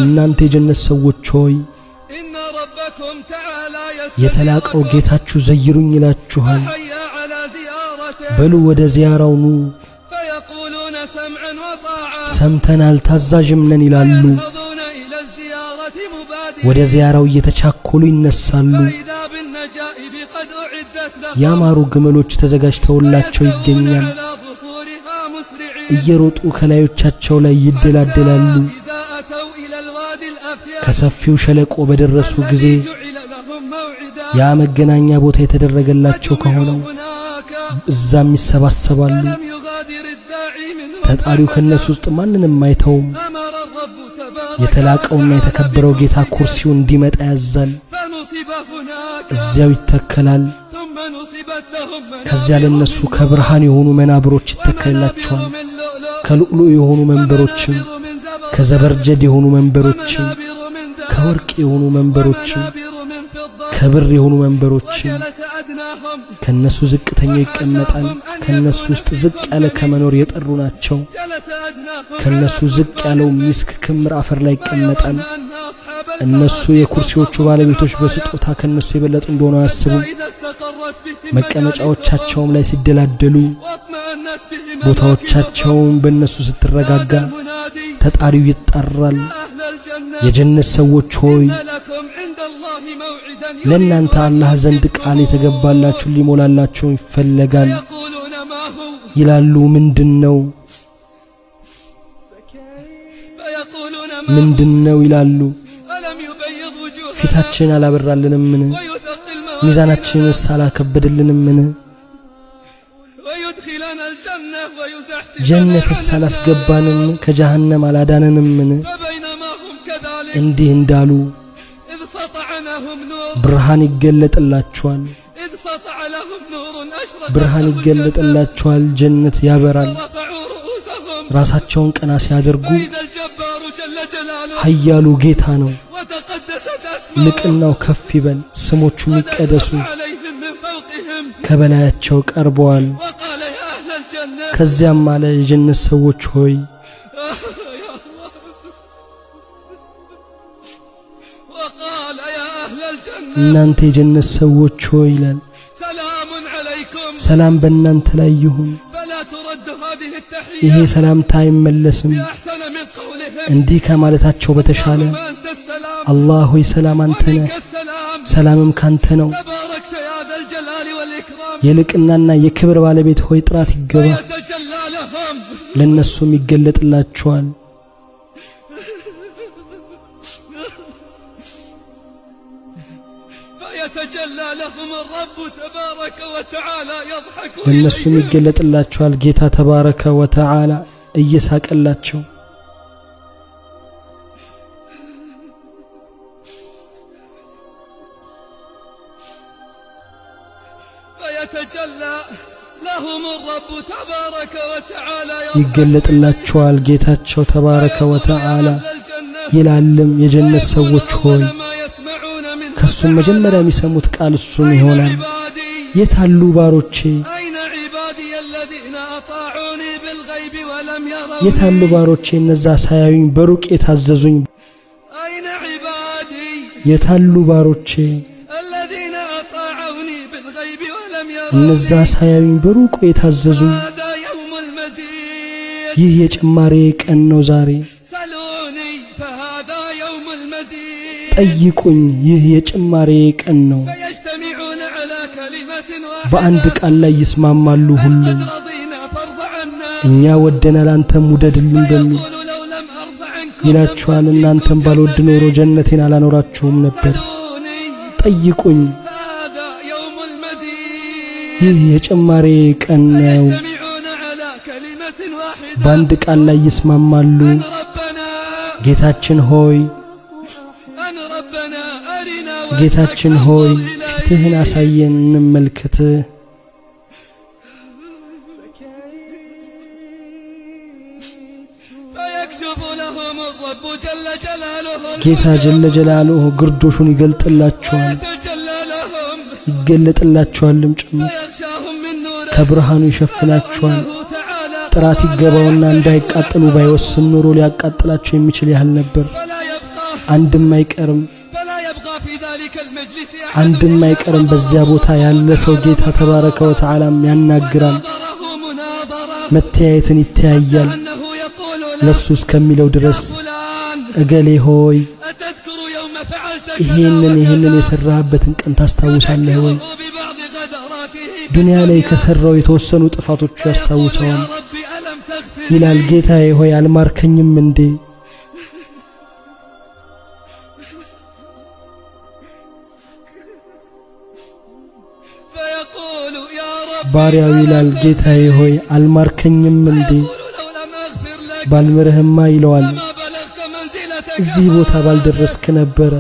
እናንተ የጀነት ሰዎች ሆይ የተላቀው ጌታችሁ ዘይሩኝ ይላችኋል በሉ ወደ ዚያራው ኑ ሰምተናል ታዛዥም ነን ይላሉ ወደ ዚያራው እየተቻኮሉ ይነሳሉ ያማሩ ግመሎች ተዘጋጅተውላቸው ይገኛል እየሮጡ ከላዮቻቸው ላይ ይደላደላሉ ከሰፊው ሸለቆ በደረሱ ጊዜ ያ መገናኛ ቦታ የተደረገላቸው ከሆነው እዛም ይሰባሰባሉ ተጣሪው ከነሱ ውስጥ ማንንም አይተውም የተላቀውና የተከበረው ጌታ ኩርሲው እንዲመጣ ያዛል እዚያው ይተከላል ከዚያ ለነሱ ከብርሃን የሆኑ መናብሮች ይተከላቸዋል ከልؤلؤ የሆኑ መንበሮችም ከዘበርጀድ የሆኑ መንበሮችም ከወርቅ የሆኑ መንበሮችም ከብር የሆኑ መንበሮችም ከነሱ ዝቅተኛው ይቀመጣል ከነሱ ውስጥ ዝቅ ያለ ከመኖር የጠሩ ናቸው ከነሱ ዝቅ ያለው ሚስክ ክምር አፈር ላይ ይቀመጣል እነሱ የኩርሲዎቹ ባለቤቶች በስጦታ ከነሱ የበለጡ እንደሆነ ያስቡ መቀመጫዎቻቸውም ላይ ሲደላደሉ ቦታዎቻቸውም በእነሱ ስትረጋጋ ተጣሪው ይጣራል የጀነት ሰዎች ሆይ ለእናንተ አላህ ዘንድ ቃል የተገባላችሁ ሊሞላላችሁ ይፈልጋል ይላሉ ምንድነው ይላሉ ፊታችን አላበራልንምን ሚዛናችንስ አላከበደልንምን ጀነትስ አላስገባንም ከጀሃነም አላዳነንምን እንዲህ እንዳሉ ብርሃን ይገለጥላቸዋል ጀነት ያበራል ራሳቸውን ቀና ሲያደርጉ ኃያሉ ጌታ ነው ልቅናው ከፍ ይበል ስሞቹም ይቀደሱ ከበላያቸው ቀርበዋል ከዚያም አለ የጀነት ሰዎች ሆይ እናንተ የጀነት ሰዎች ሆይ ይላል ሰላም በእናንተ ላይ ይሁን ይሄ ሰላምታ አይመለስም እንዲህ ከማለታቸው በተሻለ አላህ ሆይ ሰላም አንተ ነህ ሰላምም ካንተ ነው የልቅናና የክብር ባለቤት ሆይ ጥራት ይገባ ለነሱም ይገለጥላቸዋል ለነሱም ይገለጥላቸዋል ጌታ ተባረከ ወተዓላ እየሳቀላቸው ይገለጥላቸዋል ጌታቸው ተባረከ ወተዓላ ይላልም የጀነት ሰዎች ሆይ ከሱም መጀመሪያ የሚሰሙት ቃል እሱን ይሆናል የታሉ ባሮቼ የታሉ ባሮቼ እነዛ ሳያዩኝ በሩቅ የታዘዙኝ የታሉ ባሮቼ እነዛ ሳያዩኝ በሩቅ የታዘዙኝ ይህ የጭማሬ ቀን ነው ዛሬ ጠይቁኝ ይህ የጭማሬ ቀን ነው በአንድ ቃል ላይ ይስማማሉ ሁሉም እኛ ወደናል አንተም ውደድልን በሚል ይላችኋል እናንተም ባልወድ ኖሮ ጀነቴን አላኖራችሁም ነበር ጠይቁኝ ይህ የጭማሬ ቀን ነው በአንድ ቃል ላይ ይስማማሉ ጌታችን ሆይ ፊትህን አሳየን እንመልከት ጌታ ጀለ ጀላሉሁ ግርዶሹን ይገለጥላቸዋልም ጭምር ከብርሃኑ ይሸፍናቸዋል ጥራት ይገባውና እንዳይቃጠሉ ባይወስን ኖሮ ሊያቃጥላቸው የሚችል ያህል ነበር። አንድም አይቀርም በዚያ ቦታ ያለ ሰው ጌታ ተባረከ ወተዓላም ያናግራል። መተያየትን ይተያያል ለሱ እስከሚለው ድረስ እገሌ ሆይ ይሄንን የሰራህበትን ቀን ታስታውሳለህ ወይ? ዱንያ ላይ ከሰራው የተወሰኑ ጥፋቶቹ ያስታውሰዋል። ይላል ጌታዬ ሆይ አልማርከኝም እንዴ? ባሪያው ይላል ጌታዬ ሆይ አልማርከኝም እንዴ? ባልምርህማ ይለዋል እዚህ ቦታ ባልደረስክ ነበረ